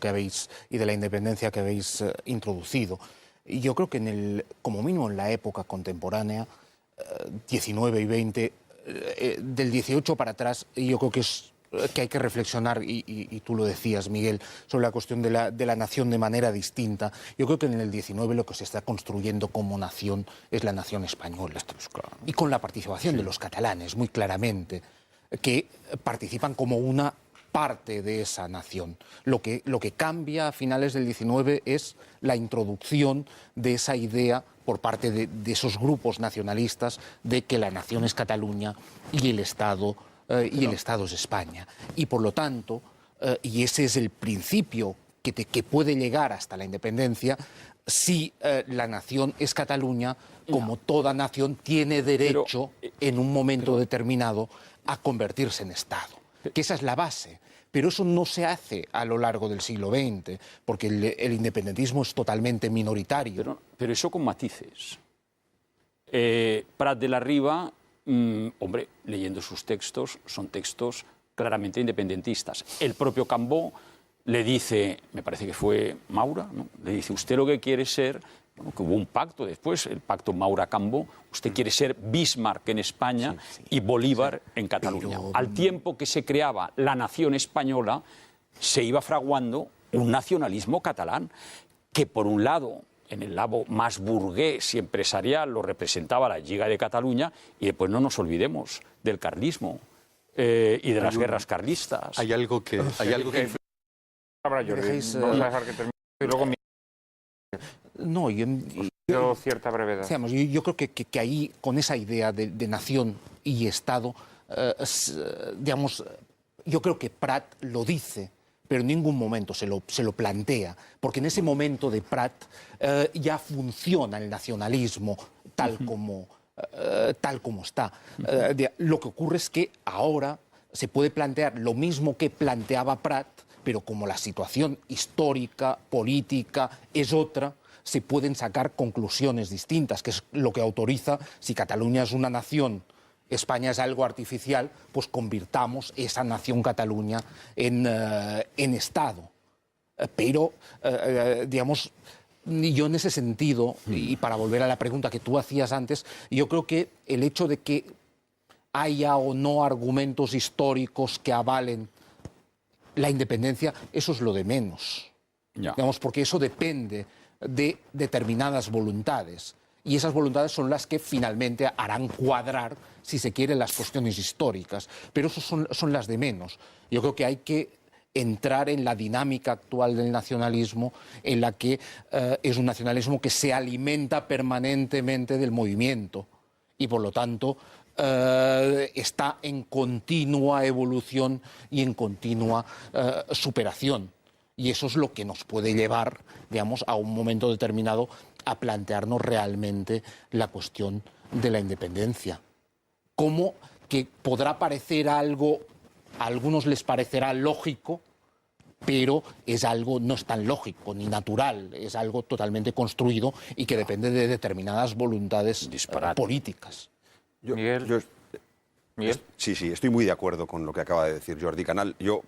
y de la independencia que habéis introducido. Y yo creo que como mínimo en la época contemporánea, 19 y 20, del 18 para atrás, yo creo que hay que reflexionar, y tú lo decías, Miguel, sobre la cuestión de la nación de manera distinta. Yo creo que en el 19 lo que se está construyendo como nación es la nación española. Y con la participación de los catalanes, muy claramente, que participan como una parte de esa nación. Lo que cambia a finales del 19 es la introducción de esa idea por parte de esos grupos nacionalistas de que la nación es Cataluña y el Estado es España. Y por lo tanto, y ese es el principio que puede llegar hasta la independencia, si la nación es Cataluña, como toda nación tiene derecho en un momento determinado a convertirse en Estado. Que esa es la base. Pero eso no se hace a lo largo del siglo XX, porque el independentismo es totalmente minoritario. Pero eso con matices. Prat de la Riba, hombre, leyendo sus textos, son textos claramente independentistas. El propio Cambó le dice, me parece que fue Maura, ¿no? Le dice: usted lo que quiere ser, bueno, que hubo un pacto después, el pacto Maura-Cambó, usted quiere ser Bismarck en España y Bolívar en Cataluña. Pero... Al tiempo que se creaba la nación española, se iba fraguando un nacionalismo catalán, que por un lado, en el lado más burgués y empresarial, lo representaba la Lliga de Cataluña, y después no nos olvidemos del carlismo y de las guerras carlistas. Hay algo que... Vamos a dejar que termine y luego... No, cierta brevedad. Digamos, yo creo que ahí, con esa idea de nación y Estado, digamos, yo creo que Prat lo dice, pero en ningún momento se lo plantea, porque en ese momento de Prat ya funciona el nacionalismo tal como está. Lo que ocurre es que ahora se puede plantear lo mismo que planteaba Prat, pero como la situación histórica, política es otra, se pueden sacar conclusiones distintas, que es lo que autoriza, si Cataluña es una nación, España es algo artificial, pues convirtamos esa nación Cataluña en Estado. Pero, digamos, yo en ese sentido, y para volver a la pregunta que tú hacías antes, yo creo que el hecho de que haya o no argumentos históricos que avalen la independencia, eso es lo de menos. Digamos, porque eso depende de determinadas voluntades. Y esas voluntades son las que finalmente harán cuadrar, si se quiere, las cuestiones históricas. Pero eso son las de menos. Yo creo que hay que entrar en la dinámica actual del nacionalismo, en la que es un nacionalismo que se alimenta permanentemente del movimiento y, por lo tanto, está en continua evolución y en continua superación. Y eso es lo que nos puede llevar, digamos, a un momento determinado a plantearnos realmente la cuestión de la independencia. Como que podrá parecer algo, a algunos les parecerá lógico, pero es algo, no es tan lógico ni natural, es algo totalmente construido y que depende de determinadas voluntades políticas. Miguel. Sí, estoy muy de acuerdo con lo que acaba de decir Jordi Canal. Yo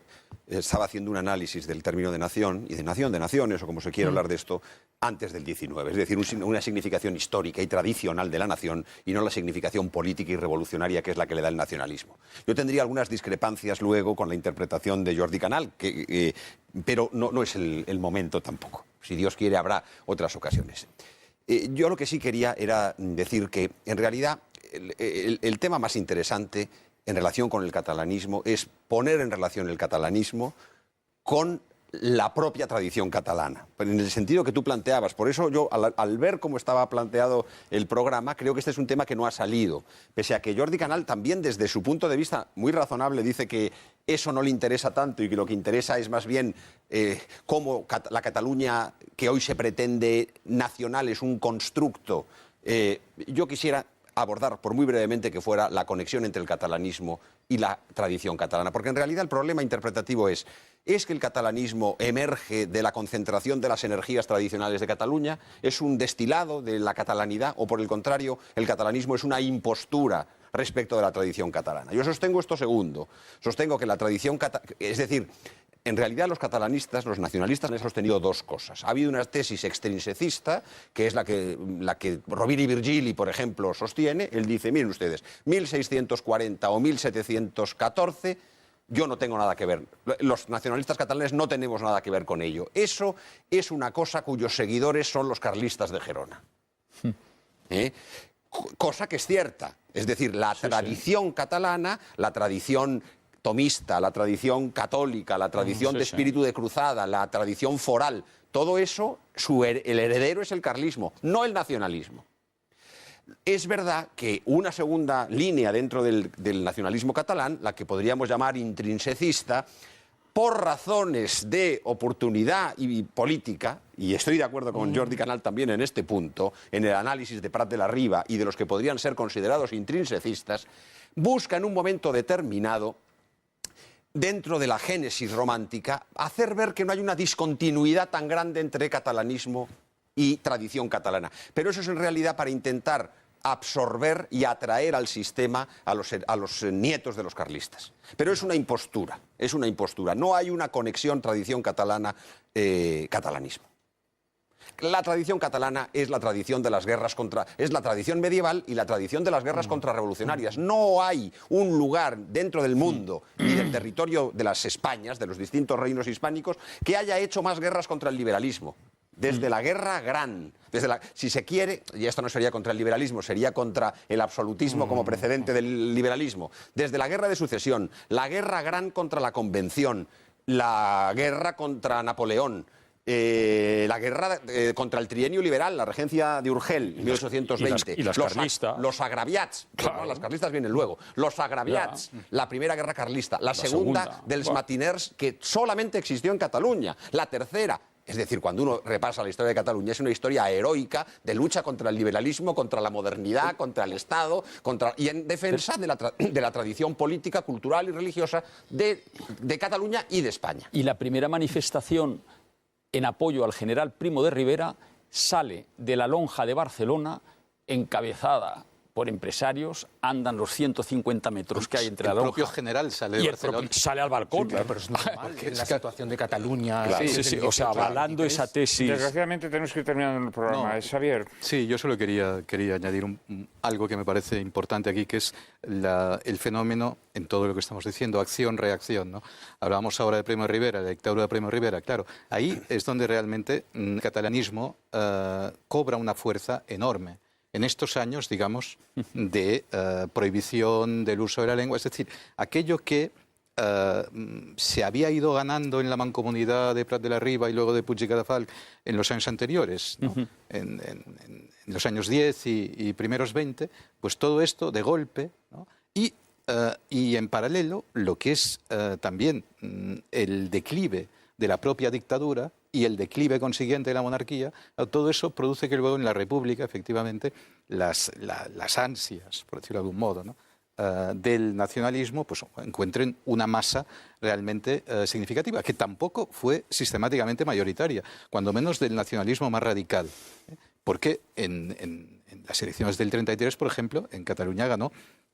estaba haciendo un análisis del término de nación y de nación, de naciones, o como se quiera hablar de esto, antes del 19. Es decir, una significación histórica y tradicional de la nación y no la significación política y revolucionaria que es la que le da el nacionalismo. Yo tendría algunas discrepancias luego con la interpretación de Jordi Canal, pero no es el momento tampoco. Si Dios quiere, habrá otras ocasiones. Yo lo que sí quería era decir que, en realidad, el tema más interesante en relación con el catalanismo es poner en relación el catalanismo con la propia tradición catalana, en el sentido que tú planteabas. Por eso yo, al ver cómo estaba planteado el programa, creo que este es un tema que no ha salido, pese a que Jordi Canal también, desde su punto de vista muy razonable, dice que eso no le interesa tanto y que lo que interesa es más bien cómo la Cataluña que hoy se pretende nacional es un constructo. Yo quisiera abordar, por muy brevemente que fuera, la conexión entre el catalanismo y la tradición catalana, porque en realidad el problema interpretativo es que el catalanismo emerge de la concentración de las energías tradicionales de Cataluña, es un destilado de la catalanidad, o por el contrario, el catalanismo es una impostura respecto de la tradición catalana. Yo sostengo esto segundo, sostengo que la tradición catalana, es decir, en realidad los catalanistas, los nacionalistas han sostenido dos cosas. Ha habido una tesis extrinsecista, que es la que Rovira y Virgili, por ejemplo, sostiene. Él dice, miren ustedes, 1640 o 1714, yo no tengo nada que ver. Los nacionalistas catalanes no tenemos nada que ver con ello. Eso es una cosa cuyos seguidores son los carlistas de Gerona. Cosa que es cierta. Es decir, la tradición catalana, la tradición tomista, la tradición católica, la tradición de espíritu de cruzada, la tradición foral, todo eso, el heredero es el carlismo, no el nacionalismo. Es verdad que una segunda línea dentro del nacionalismo catalán, la que podríamos llamar intrinsecista, por razones de oportunidad y política, y estoy de acuerdo con Jordi Canal también en este punto, en el análisis de Prat de la Riba y de los que podrían ser considerados intrinsecistas, busca en un momento determinado, dentro de la génesis romántica, hacer ver que no hay una discontinuidad tan grande entre catalanismo y tradición catalana. Pero eso es en realidad para intentar absorber y atraer al sistema a los nietos de los carlistas. Pero es una impostura, es una impostura. No hay una conexión tradición catalana, catalanismo. La tradición catalana es la tradición de las guerras es la tradición medieval y la tradición de las guerras contrarrevolucionarias. No hay un lugar dentro del mundo y del territorio de las Españas, de los distintos reinos hispánicos, que haya hecho más guerras contra el liberalismo. Desde la Guerra Gran, si se quiere, y esto no sería contra el liberalismo, sería contra el absolutismo como precedente del liberalismo, desde la Guerra de Sucesión, la Guerra Gran contra la Convención, la guerra contra Napoleón, la guerra contra el trienio liberal, la regencia de Urgel, 1820. Y las carlistas. Los agraviats. Claro. No, las carlistas vienen luego. Los agraviats, la primera guerra carlista. La segunda dels matiners, que solamente existió en Cataluña. La tercera. Es decir, cuando uno repasa la historia de Cataluña, es una historia heroica de lucha contra el liberalismo, contra la modernidad, contra el Estado, y en defensa de la tradición política, cultural y religiosa de Cataluña y de España. Y la primera manifestación en apoyo al general Primo de Rivera sale de la lonja de Barcelona, encabezada por empresarios, andan los 150 metros que hay entre la lonja. El propio general sale de Barcelona. Sale al balcón. Sí, claro, pero es normal, en la situación de Cataluña. Claro, sí, o sea, avalando esa tesis. Desgraciadamente tenemos que ir terminando el programa. ¿Es Xavier? Sí, yo solo quería añadir algo que me parece importante aquí, que es el fenómeno, en todo lo que estamos diciendo, acción-reacción, ¿no? Hablábamos ahora de Primo de Rivera, la dictadura de Primo de Rivera, claro. Ahí es donde realmente el catalanismo cobra una fuerza enorme. En estos años, digamos, de prohibición del uso de la lengua, es decir, aquello que se había ido ganando en la mancomunidad de Prat de la Riba y luego de Puig i Cadafalch en los años anteriores, ¿no? en los años 10 y primeros 20, pues todo esto de golpe, ¿no? Y en paralelo, lo que es también el declive de la propia dictadura y el declive consiguiente de la monarquía, todo eso produce que luego en la República, efectivamente, las ansias, por decirlo de algún modo, ¿no?, del nacionalismo, pues encuentren una masa realmente significativa, que tampoco fue sistemáticamente mayoritaria, cuando menos del nacionalismo más radical. Porque en las elecciones del 33, por ejemplo, en Cataluña ganó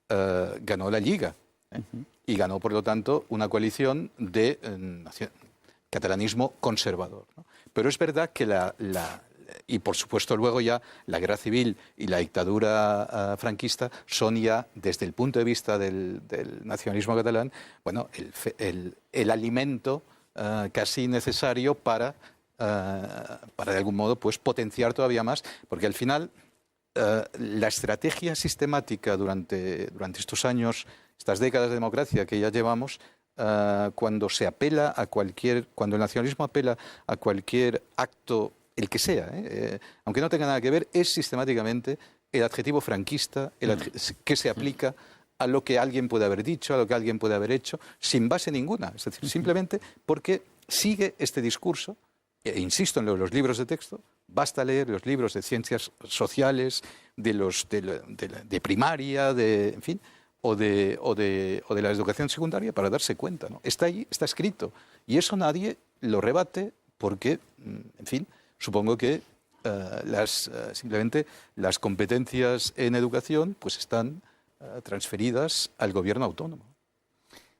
la Lliga, y ganó, por lo tanto, una coalición de catalanismo conservador, ¿no? Pero es verdad que y por supuesto luego ya la guerra civil y la dictadura franquista son ya, desde el punto de vista del nacionalismo catalán, bueno, el alimento casi necesario para de algún modo pues potenciar todavía más, porque al final la estrategia sistemática durante estos años, estas décadas de democracia que ya llevamos, cuando el nacionalismo apela a cualquier acto, el que sea, aunque no tenga nada que ver, es sistemáticamente el adjetivo franquista que se aplica a lo que alguien puede haber dicho, a lo que alguien puede haber hecho, sin base ninguna. Es decir, simplemente porque sigue este discurso, e insisto en los libros de texto, basta leer los libros de ciencias sociales, de primaria, en fin, o de la educación secundaria para darse cuenta, ¿no? Está ahí, está escrito. Y eso nadie lo rebate porque, en fin, supongo que simplemente las competencias en educación pues están transferidas al gobierno autónomo.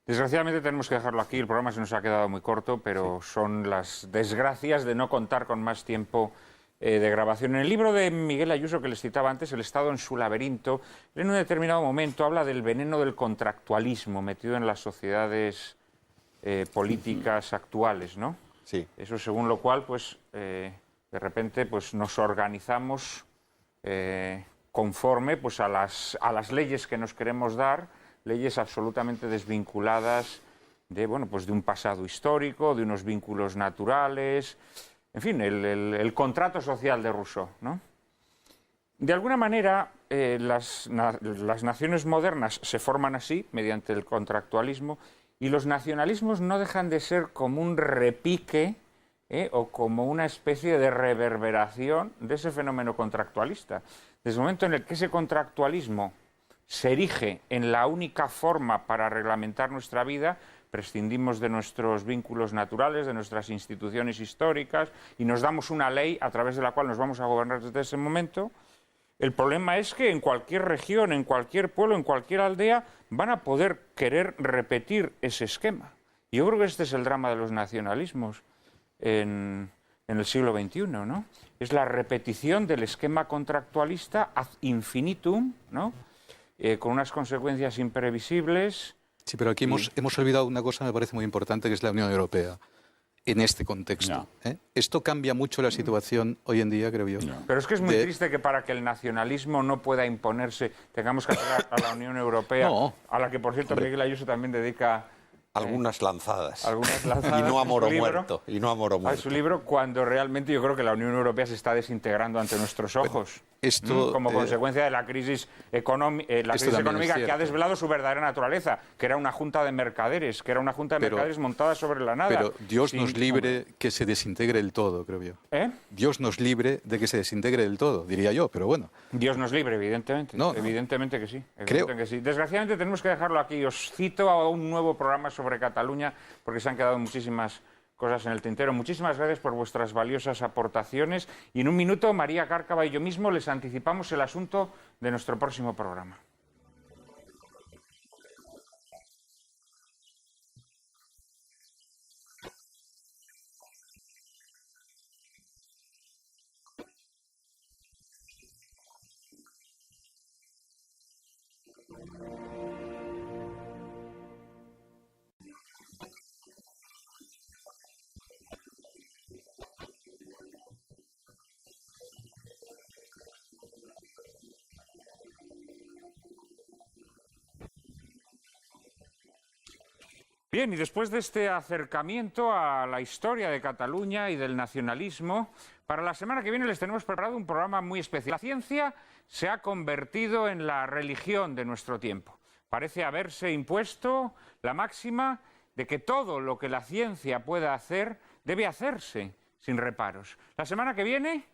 Desgraciadamente tenemos que dejarlo aquí, el programa se nos ha quedado muy corto, pero son las desgracias de no contar con más tiempo de grabación. En el libro de Miguel Ayuso que les citaba antes, El Estado en su laberinto, en un determinado momento habla del veneno del contractualismo metido en las sociedades políticas actuales, ¿no? Sí. Eso según lo cual, pues, de repente, pues, nos organizamos conforme, pues, a las leyes que nos queremos dar, leyes absolutamente desvinculadas de, bueno, pues, de un pasado histórico, de unos vínculos naturales, en fin, el contrato social de Rousseau, ¿no? De alguna manera, las naciones modernas se forman así, mediante el contractualismo, y los nacionalismos no dejan de ser como un repique o como una especie de reverberación de ese fenómeno contractualista. Desde el momento en el que ese contractualismo se erige en la única forma para reglamentar nuestra vida, prescindimos de nuestros vínculos naturales, de nuestras instituciones históricas, y nos damos una ley a través de la cual nos vamos a gobernar desde ese momento. El problema es que en cualquier región, en cualquier pueblo, en cualquier aldea, van a poder querer repetir ese esquema. Y yo creo que este es el drama de los nacionalismos en el siglo XXI, ¿no? Es la repetición del esquema contractualista ad infinitum, ¿no? Con unas consecuencias imprevisibles. Sí, pero aquí hemos olvidado una cosa que me parece muy importante, que es la Unión Europea, en este contexto. No. Esto cambia mucho la situación hoy en día, creo yo. No. Pero es que es muy triste que para que el nacionalismo no pueda imponerse tengamos que apelar a la Unión Europea, a la que, por cierto, Miguel Ayuso también dedica... Algunas lanzadas. Algunas lanzadas. Y no a moro muerto. Y no a moro muerto. A su libro, cuando realmente yo creo que la Unión Europea se está desintegrando ante nuestros ojos. Esto, como consecuencia de la crisis económica que ha desvelado su verdadera naturaleza, que era una junta de mercaderes, mercaderes montada sobre la nada. Pero Dios nos libre que se desintegre del todo, creo yo. Dios nos libre de que se desintegre del todo, diría yo, pero bueno. Dios nos libre, evidentemente. No. Evidentemente que sí. Creo. Que sí. Desgraciadamente tenemos que dejarlo aquí. Os cito a un nuevo programa sobre Cataluña, porque se han quedado muchísimas cosas en el tintero. Muchísimas gracias por vuestras valiosas aportaciones. Y en un minuto, María Cárcava y yo mismo les anticipamos el asunto de nuestro próximo programa. Bien, y después de este acercamiento a la historia de Cataluña y del nacionalismo, para la semana que viene les tenemos preparado un programa muy especial. La ciencia se ha convertido en la religión de nuestro tiempo. Parece haberse impuesto la máxima de que todo lo que la ciencia pueda hacer debe hacerse sin reparos. La semana que viene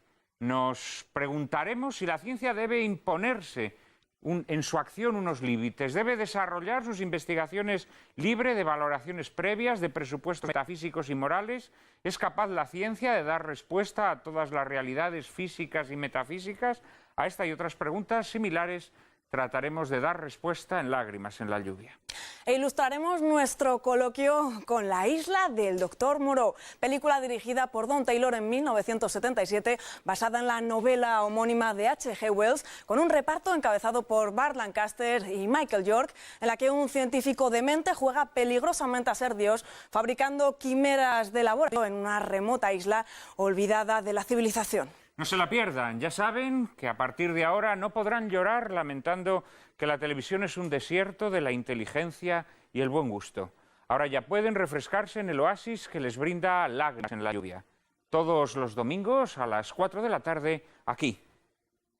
nos preguntaremos si la ciencia debe imponerse en su acción unos límites, debe desarrollar sus investigaciones libre de valoraciones previas, de presupuestos metafísicos y morales. ¿Es capaz la ciencia de dar respuesta a todas las realidades físicas y metafísicas? A esta y otras preguntas similares trataremos de dar respuesta en Lágrimas en la lluvia. E ilustraremos nuestro coloquio con La isla del Dr. Moreau, película dirigida por Don Taylor en 1977, basada en la novela homónima de H.G. Wells, con un reparto encabezado por Burt Lancaster y Michael York, en la que un científico demente juega peligrosamente a ser Dios, fabricando quimeras de laboratorio en una remota isla olvidada de la civilización. No se la pierdan, ya saben que a partir de ahora no podrán llorar lamentando que la televisión es un desierto de la inteligencia y el buen gusto. Ahora ya pueden refrescarse en el oasis que les brinda Lágrimas en la lluvia. Todos los domingos a las 4 de la tarde, aquí,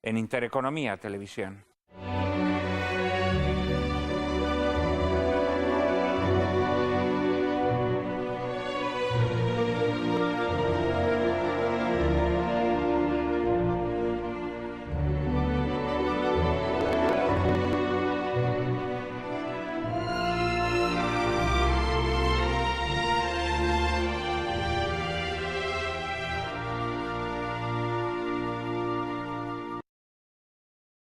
en Intereconomía Televisión.